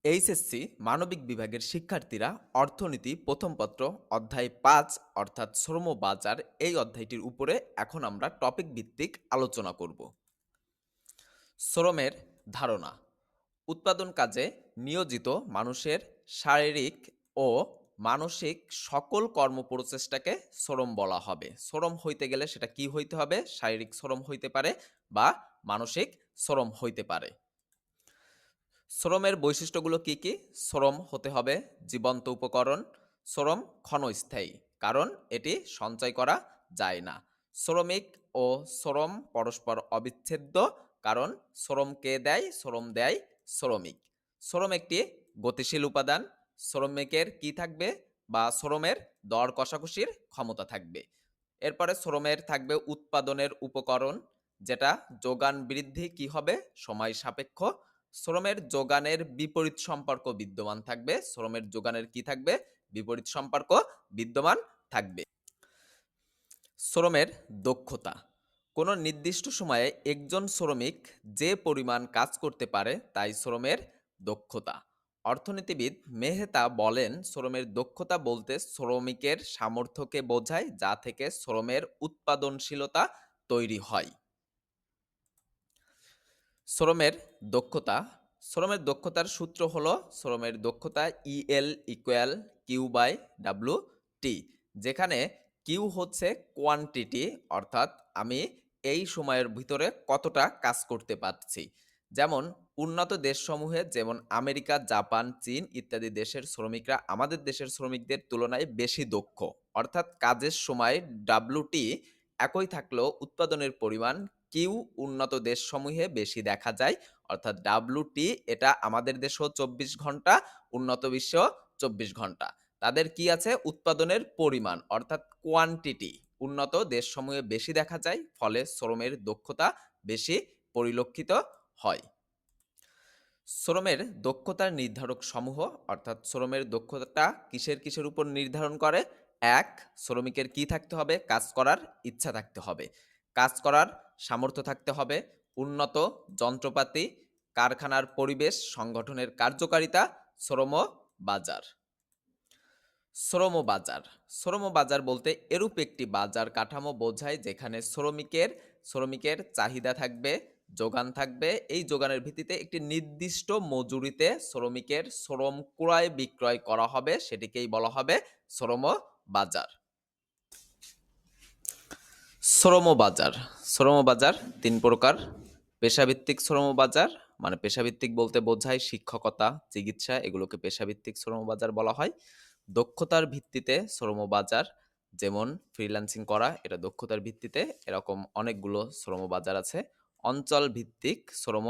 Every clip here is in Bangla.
এইচএসসি মানবিক বিভাগের শিক্ষার্থীরা অর্থনীতি প্রথম পত্র অধ্যায় ৫ অর্থাৎ শ্রম বাজার এই অধ্যায়টির উপরে এখন আমরা টপিক ভিত্তিক আলোচনা করব। শ্রমের ধারণা উৎপাদন কাজে নিয়োজিত মানুষের শারীরিক ও মানসিক সকল কর্মপ্রচেষ্টাকে শ্রম বলা হবে। শ্রম হইতে গেলে সেটা কি হইতে হবে? শারীরিক শ্রম হইতে পারে বা মানসিক শ্রম হইতে পারে। শ্রমের বৈশিষ্ট্যগুলো কি কি? শ্রম হতে হবে জীবন্ত উপকরণ। শ্রম ক্ষণস্থায়ী, কারণ এটি সঞ্চয় করা যায় না। শ্রমিক ও শ্রম পরস্পর অবিচ্ছেদ্য, কারণ শ্রমকে দেয়, শ্রম দেয় শ্রমিক। শ্রম একটি গতিশীল উপাদান। শ্রমিকের কি থাকবে? বা শ্রমের দর কষাকষির ক্ষমতা থাকবে। এরপরে শ্রমের থাকবে উৎপাদনের উপকরণ, যেটা যোগান বৃদ্ধি কি হবে? সময় সাপেক্ষ। শ্রমের যোগানের বিপরীত সম্পর্ক বিদ্যমান থাকবে। শ্রমের যোগানের কি থাকবে? বিপরীত সম্পর্ক বিদ্যমান থাকবে। শ্রমের দক্ষতা কোনো নির্দিষ্ট সময়ে একজন শ্রমিক যে পরিমাণ কাজ করতে পারে তাই শ্রমের দক্ষতা। অর্থনীতিবিদ মেহতা বলেন, শ্রমের দক্ষতা বলতে শ্রমিকের সামর্থ্যকে বোঝায়, যা থেকে শ্রমের উৎপাদনশীলতা তৈরি হয়। শ্রমের দক্ষতা শ্রমের দক্ষতার সূত্র হলো শ্রমের দক্ষতা EL equal Q by W T, যেখানে কিউ হচ্ছে কোয়ান্টিটি, অর্থাৎ আমি এই সময়ের ভিতরে কতটা কাজ করতে পারছি। যেমন উন্নত দেশসমূহে, যেমন আমেরিকা, জাপান, চীন ইত্যাদি দেশের শ্রমিকরা আমাদের দেশের শ্রমিকদের তুলনায় বেশি দক্ষ, অর্থাৎ কাজের সময় ডাব্লুটি একই থাকলেও উৎপাদনের পরিমাণ কিউ উন্নত দেশসমূহে বেশি দেখা যায়, অর্থাৎ ডাব্লুটি এটা আমাদের দেশেও ২৪ ঘন্টা, উন্নত বিশ্ব ২৪ ঘন্টা। তাদের কি আছে? উৎপাদনের পরিমাণ অর্থাৎ কোয়ান্টিটি উন্নত দেশসমূহে বেশি দেখা যায়, ফলে শ্রমের দক্ষতা বেশি পরিলক্ষিত হয়। শ্রমের দক্ষতার নির্ধারক সমূহ, অর্থাৎ শ্রমের দক্ষতা কিসের কিসের উপর নির্ধারণ করে? এক, শ্রমিকের কি থাকতে হবে? কাজ করার ইচ্ছা থাকতে হবে, কাজ করার সামর্থ্য থাকতে হবে, উন্নত যন্ত্রপাতি, কারখানার পরিবেশ, সংগঠনের কার্যকারিতা। শ্রম বাজার শ্রম বাজার শ্রম বাজার বলতে এরূপ একটি বাজার কাঠামো বোঝায় যেখানে শ্রমিকের চাহিদা থাকবে, যোগান থাকবে। এই যোগানের ভিত্তিতে একটি নির্দিষ্ট মজুরিতে শ্রমিকের শ্রম ক্রয় বিক্রয় করা হবে, সেটিকেই বলা হবে শ্রম বাজার। শ্রম বাজার শ্রম বাজার তিন প্রকার। পেশাভিত্তিক শ্রম বাজার, মানে পেশাভিত্তিক বলতে বোঝায় শিক্ষকতা, চিকিৎসা, এগুলোকে পেশাভিত্তিক শ্রম বাজার বলা হয়। দক্ষতার ভিত্তিতে শ্রম বাজার, যেমন ফ্রিল্যান্সিং করা, এটা দক্ষতার ভিত্তিতে, এরকম অনেকগুলো শ্রম বাজার আছে। অঞ্চল ভিত্তিক শ্রম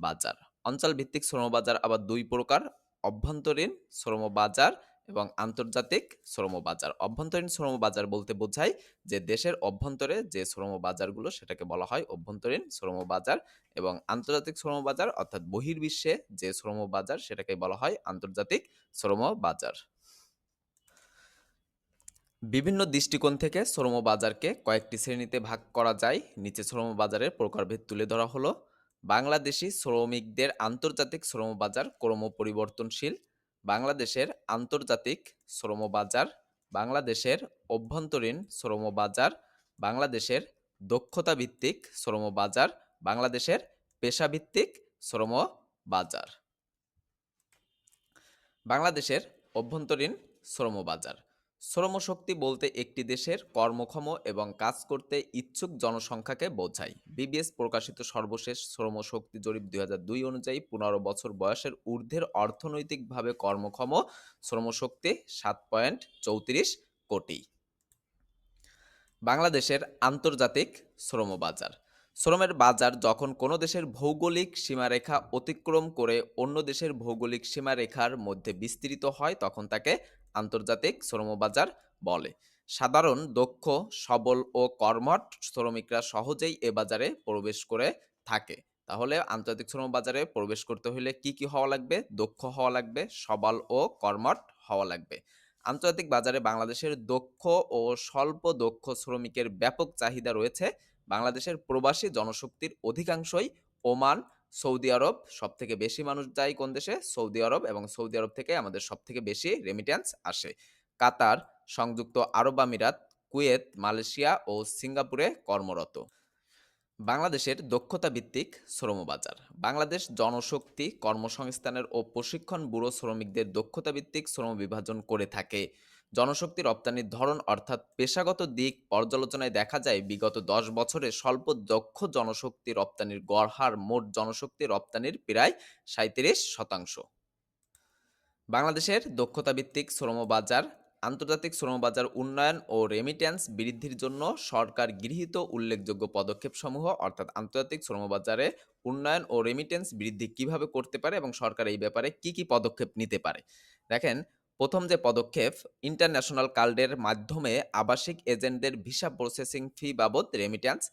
বাজার অঞ্চল ভিত্তিক শ্রম বাজার আবার দুই প্রকার: অভ্যন্তরীণ শ্রম বাজার এবং আন্তর্জাতিক শ্রম বাজার। অভ্যন্তরীণ শ্রম বাজার বলতে বোঝায় যে দেশের অভ্যন্তরে যে শ্রম বাজারগুলো, সেটাকে বলা হয় অভ্যন্তরীণ শ্রম বাজার, এবং আন্তর্জাতিক শ্রম বাজার অর্থাৎ বহির্বিশ্বে যে শ্রম বাজার, সেটাকে বলা হয় আন্তর্জাতিক শ্রম বাজার। বিভিন্ন দৃষ্টিকোণ থেকে শ্রম বাজারকে কয়েকটি শ্রেণীতে ভাগ করা যায়। নিচে শ্রম বাজারের প্রকারভেদ তুলে ধরা হলো। বাংলাদেশি শ্রমিকদের আন্তর্জাতিক শ্রম বাজার ক্রমপরিবর্তনশীল। বাংলাদেশের আন্তর্জাতিক শ্রম বাজার, বাংলাদেশের অভ্যন্তরীণ শ্রম বাজার, বাংলাদেশের দক্ষতা ভিত্তিক শ্রম বাজার, বাংলাদেশের পেশাভিত্তিক শ্রম বাজার। বাংলাদেশের অভ্যন্তরীণ শ্রম বাজার শ্রমশক্তি বলতে একটি দেশের কর্মক্ষম এবং কাজ করতে ইচ্ছুক জনসংখ্যাকে বোঝায়। বিবিএস প্রকাশিত সর্বশেষ শ্রমশক্তি জরিপ ২০০২ অনুযায়ী ১৫ বছর বয়সের ঊর্ধ্বের অর্থনৈতিকভাবে কর্মক্ষম শ্রমশক্তি ৭.৩৪ কোটি। বাংলাদেশের আন্তর্জাতিক শ্রম বাজার শ্রমের বাজার যখন কোনো দেশের ভৌগোলিক সীমারেখা অতিক্রম করে অন্য দেশের ভৌগোলিক সীমারেখার মধ্যে বিস্তৃত হয়, তখন তাকে আন্তর্জাতিক শ্রম বাজার বলে। সাধারণ দক্ষ, সবল ও কর্মঠ শ্রমিকরা সহজেই এ বাজারে প্রবেশ করে থাকে। তাহলে আন্তর্জাতিক শ্রম বাজারে প্রবেশ করতে হলে কি কি হওয়া লাগবে? দক্ষ হওয়া লাগবে, সবল ও কর্মঠ হওয়া লাগবে। আন্তর্জাতিক বাজারে বাংলাদেশের দক্ষ ও স্বল্প দক্ষ শ্রমিকের ব্যাপক চাহিদা রয়েছে। বাংলাদেশের প্রবাসী জনশক্তির অধিকাংশই ওমান, সৌদি আরব, সবথেকে বেশি মানুষ যায় কোন দেশে? সৌদি আরব, এবং সৌদি আরব থেকে আমাদের সবথেকে বেশি রেমিট্যান্স আসে। কাতার, সংযুক্ত আরব আমিরাত, কুয়েত, মালয়েশিয়া ও সিঙ্গাপুরে কর্মরত। বাংলাদেশের দক্ষতা ভিত্তিক শ্রম বাজার। বাংলাদেশ জনশক্তি কর্মসংস্থানের ও প্রশিক্ষণ ব্যুরো শ্রমিকদের দক্ষতা ভিত্তিক শ্রম বিভাজন করে থাকে। জনশক্তি রপ্তানির ধরন অর্থাৎ পেশাগত দিক পর্যালোচনায় দেখা যায় বিগত 10 বছরে স্বল্প দক্ষ জনশক্তি রপ্তানির গড় হার মোট জনশক্তি রপ্তানির প্রায় 37%। বাংলাদেশের দক্ষতা ভিত্তিক শ্রমবাজার। আন্তর্জাতিক শ্রমবাজার উন্নয়ন ও রেমিট্যান্স বৃদ্ধির জন্য সরকার গৃহীত উল্লেখযোগ্য পদক্ষেপসমূহ, অর্থাৎ আন্তর্জাতিক শ্রমবাজারে উন্নয়ন ও রেমিট্যান্স বৃদ্ধি কিভাবে করতে পারে এবং সরকার এই ব্যাপারে কি কি পদক্ষেপ নিতে পারে। দেখেন, প্রথম যে পদক্ষেপ, ইন্টারন্যাশনাল কার্ডের মাধ্যমে আবাসিক এজেন্টদের ভিসা প্রসেসিং ফি বাবদ remittance,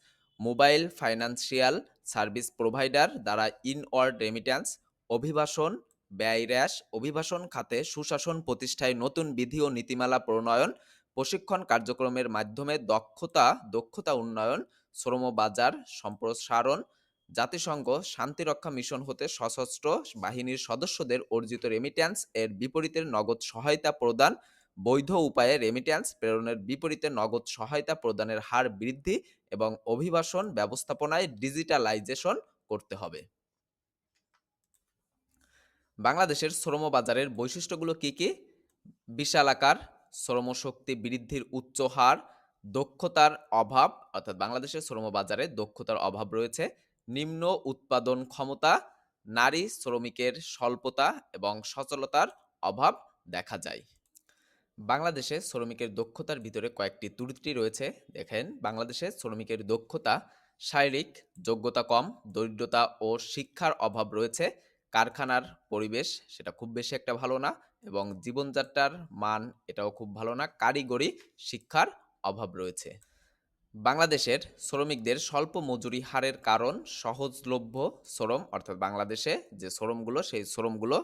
mobile financial service provider দ্বারা ইনওয়ার্ড রেমিট্যান্স, অভিবাসন ব্যয় হ্রাস, অভিবাসন খাতে সুশাসন প্রতিষ্ঠায় নতুন বিধি ও নীতিমালা প্রণয়ন, প্রশিক্ষণ কার্যক্রমের মাধ্যমে দক্ষতা উন্নয়ন, শ্রম বাজার সম্প্রসারণ, জাতিসংঘ শান্তিরক্ষা মিশন হতে সশস্ত্র বাহিনীর সদস্যদের অর্জিত রেমিট্যান্স এর বিপরীতে নগদ সহায়তা প্রদান, বৈধ উপায়ে রেমিট্যান্স প্রেরণের বিপরীতে নগদ সহায়তা প্রদানের হার বৃদ্ধি এবং অভিবাসন ব্যবস্থাপনায় ডিজিটালাইজেশন করতে হবে। বাংলাদেশের শ্রম বাজারের বৈশিষ্ট্যগুলো কি কি? বিশালাকার, শ্রমশক্তি বৃদ্ধির উচ্চ হার, দক্ষতার অভাব, অর্থাৎ বাংলাদেশের শ্রম বাজারে দক্ষতার অভাব রয়েছে, নিম্ন উৎপাদন ক্ষমতা, নারী শ্রমিকের স্বল্পতা এবং সচলতার অভাব দেখা যায়। বাংলাদেশে শ্রমিকের দক্ষতার ভিতরে কয়েকটি ত্রুটি রয়েছে। দেখেন, বাংলাদেশে শ্রমিকের দক্ষতা, শারীরিক যোগ্যতা কম, দরিদ্রতা ও শিক্ষার অভাব রয়েছে, কারখানার পরিবেশ সেটা খুব বেশি একটা ভালো না, এবং জীবনযাত্রার মান এটাও খুব ভালো না, কারিগরি শিক্ষার অভাব রয়েছে। বাংলাদেশের শ্রমিকদের স্বল্প মজুরি হারের কারণ সহজলভ্য শ্রম, অর্থাৎ বাংলাদেশে যে শ্রমগুলো সেই শ্রমগুলো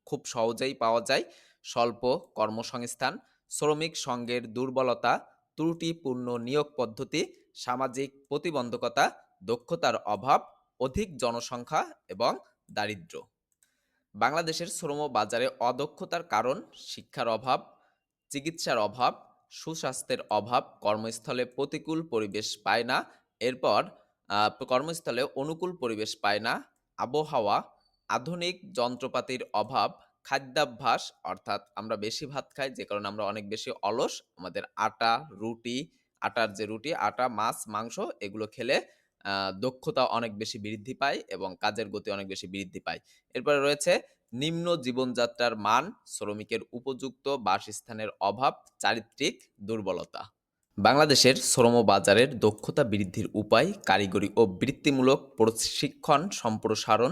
খুব সহজেই পাওয়া যায়, স্বল্প কর্মসংস্থান, শ্রমিক সংঘের দুর্বলতা, ত্রুটিপূর্ণ নিয়োগ পদ্ধতি, সামাজিক প্রতিবন্ধকতা, দক্ষতার অভাব, অধিক জনসংখ্যা এবং দারিদ্র্য। বাংলাদেশের শ্রম বাজারে অদক্ষতার কারণ শিক্ষার অভাব, চিকিৎসার অভাব, সুস্বাস্থ্যের অভাব, কর্মস্থলে প্রতিকূল পরিবেশ পায় না, এরপর কর্মস্থলে অনুকূল পরিবেশ পায় না, আবহাওয়া, আধুনিক যন্ত্রপাতির অভাব, খাদ্যাভ্যাস, অর্থাৎ আমরা বেশি ভাত খাই যে কারণে আমরা অনেক বেশি অলস, আমাদের আটার যে রুটি, আটা, মাছ, মাংস এগুলো খেলে দক্ষতা অনেক বেশি বৃদ্ধি পায় এবং কাজের গতি অনেক বেশি বৃদ্ধি পায়। এরপরে রয়েছে নিম্ন জীবনযাত্রার মান, শ্রমিকের উপযুক্ত বাসস্থানের অভাব, চারিত্রিক দুর্বলতা। বাংলাদেশের শ্রম বাজারের দক্ষতা বৃদ্ধির উপায় কারিগরি ও বৃত্তিমূলক প্রশিক্ষণ সম্প্রসারণ,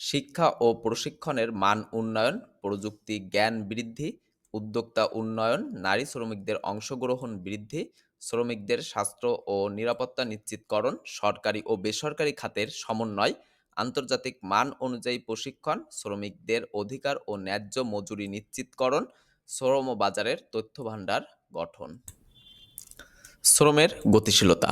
শিক্ষা ও প্রশিক্ষণের মান উন্নয়ন, প্রযুক্তি জ্ঞান বৃদ্ধি, উদ্যোক্তা উন্নয়ন, নারী শ্রমিকদের অংশগ্রহণ বৃদ্ধি, শ্রমিকদের স্বাস্থ্য ও নিরাপত্তা নিশ্চিতকরণ, সরকারি ও বেসরকারি খাতের সমন্বয়, আন্তর্জাতিক মান অনুযায়ী প্রশিক্ষণ, শ্রমিকদের অধিকার ও ন্যায্য মজুরি নিশ্চিতকরণ, শ্রম বাজারের তথ্য ভাণ্ডার গঠন। শ্রমের গতিশীলতা।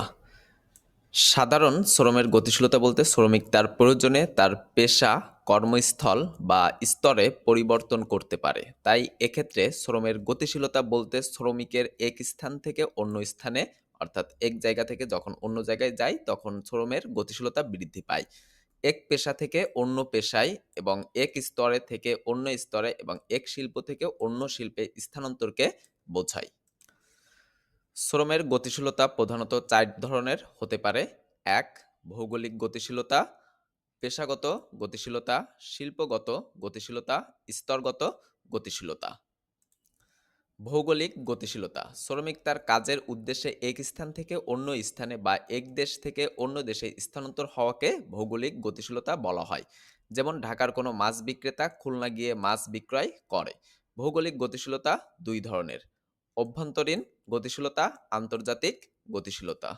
সাধারণ শ্রমের গতিশীলতা বলতে শ্রমিক তার প্রয়োজনে তার পেশা, কর্মস্থল বা স্তরে পরিবর্তন করতে পারে। তাই এক্ষেত্রে শ্রমের গতিশীলতা বলতে শ্রমিকের এক স্থান থেকে অন্য স্থানে, অর্থাৎ এক জায়গা থেকে যখন অন্য জায়গায় যায় তখন শ্রমের গতিশীলতা বৃদ্ধি পায়। এক পেশা থেকে অন্য পেশায় এবং এক স্তরে থেকে অন্য স্তরে এবং এক শিল্প থেকে অন্য শিল্পে স্থানান্তরকে বোঝায়। শ্রমের গতিশীলতা প্রধানত 4 ধরনের হতে পারে। 1. ভৌগোলিক গতিশীলতা, পেশাগত গতিশীলতা, শিল্পগত গতিশীলতা, স্তরগত গতিশীলতা। ভৌগোলিক গতিশীলতা, শ্রমিক তার কাজের উদ্দেশ্যে এক স্থান থেকে অন্য স্থানে বা এক দেশ থেকে অন্য দেশে স্থানান্তর হওয়াকে ভৌগোলিক গতিশীলতা বলা হয়। যেমন ঢাকার কোনো মাছ বিক্রেতা খুলনা গিয়ে মাছ বিক্রয় করে। ভৌগোলিক গতিশীলতা 2 ধরনের: অভ্যন্তরীণ গতিশীলতা, আন্তর্জাতিক গতিশীলতা।